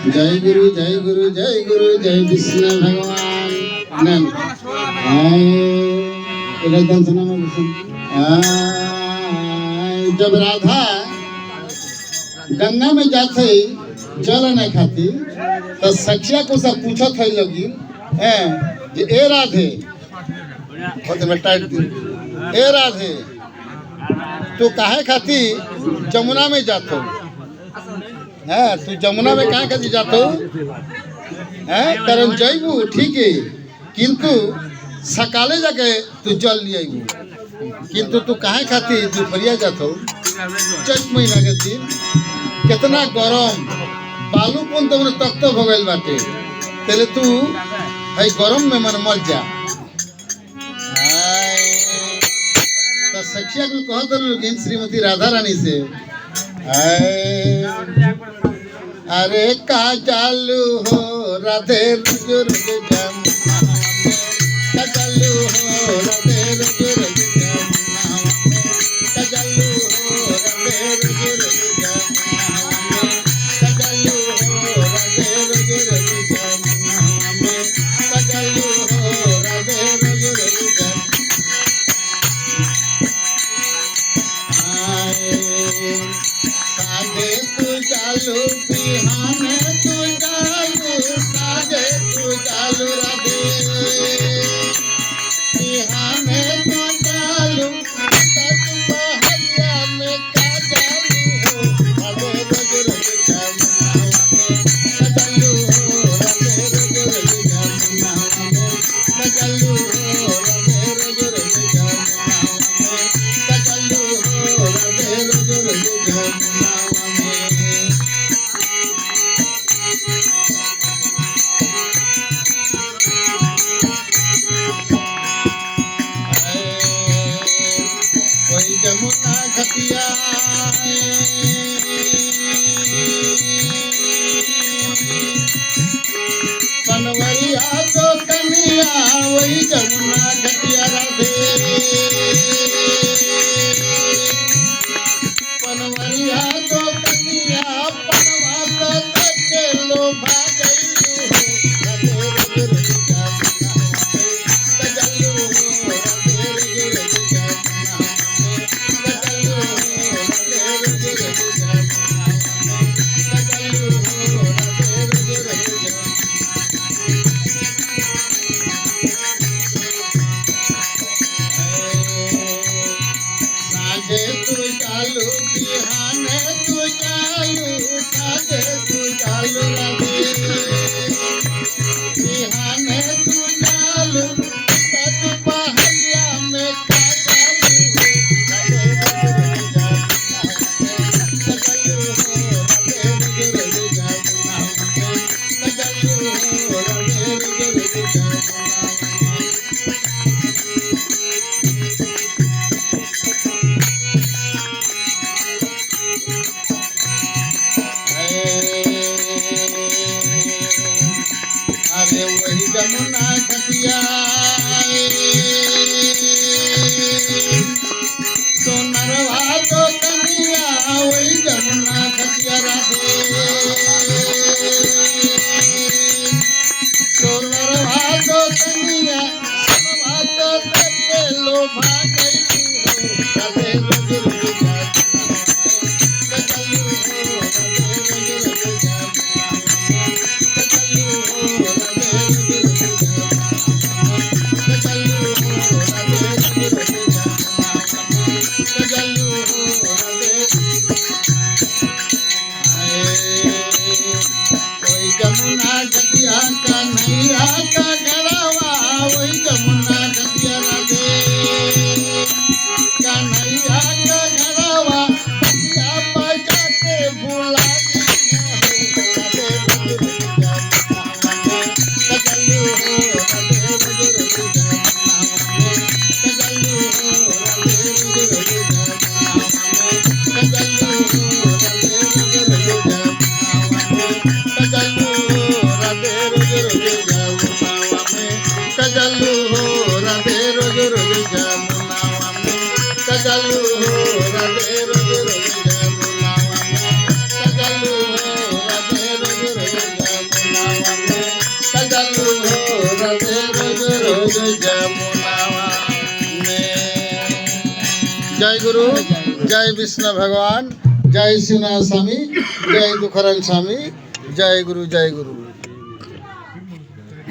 जय गुरु जय गुरु जय गुरु जय विष्णु भगवान। एकदम सुना जब राधा गंगा में जाते जल नहीं खाती तो सखिया को सब पूछत है लगी ए राधे ए राधे तू काहे खाती जमुना में जातो है तू जमुना में कहाँ खाती जातो है कारण जैबू ठीक है किंतु सकाले जाके तू जल लिए किंतु तू काहे खाती दुपहरिया जातो चैत महीना के दिन कितना गरम बालू कौन तुमने तख्त भगल बाटे तेले तू है गरम में मन मर जा तो सखिया को कहत लोगिन श्रीमती राधा रानी से अरे का चालू हो राधे रुज रुज जमुना का चालू हो राधे रुज रुज जमुना का चालू हो राधे रुज रुज जमुना का चालू हो राधे रुज रुज जमुना का चालू हो राधे रुज रुज साजे तू चालू बिहाने तू चालू साजे तू चालू राधे बिहाने तू चालू तब बहरिया में का चालू हो राधे रोज रोज जमुना में चालू हो राधे रोज रोज जमुना में चालू हो राधे रोज रोज जमुना में चालू हो राधे रोज रोज जमुना जमुना घटिया पनवरिया तो कनिया वही जमुना घटिया राधे पनवरिया तो कनिया पनवा तो तके लोभा गईलू राधे रोज रोज जमुना गजलू हो राधे रोज रोज साजे तू चालू बिहाने तू चालू साजे तू चालू राधे बिहाने तू चालू तब पहलिया में का चालू राधे रोज रोज जमुना चालू हो राधे रोज रोज जमुना अरे वही जमुना घटिया सोनरवा तो कनिया वही जमुना घटिया राधे सोनरवा तो कनिया सोनरवा तो तके लोभा गईलू राधे रोज रोज जमुना चालू हो राधे रोज रोज जमुना घटिया का नैया का गड़ावा वही जमुना घटिया राधे का नैया का गड़ावा सिया बजा के भुला राधे रोज रोज जमुना कजलू हो राधे रोज रोज जमुना कजलू हो राधे रोज रोज जमुना कजलू हो राधे रोज रोज जमुना कजलू राधे रोज रोज जमुना जमुना में। जय गुरु, जय विष्णु भगवान, जय शिवनाथ स्वामी, जय दुखरंग स्वामी, जय गुरु जय गुरु।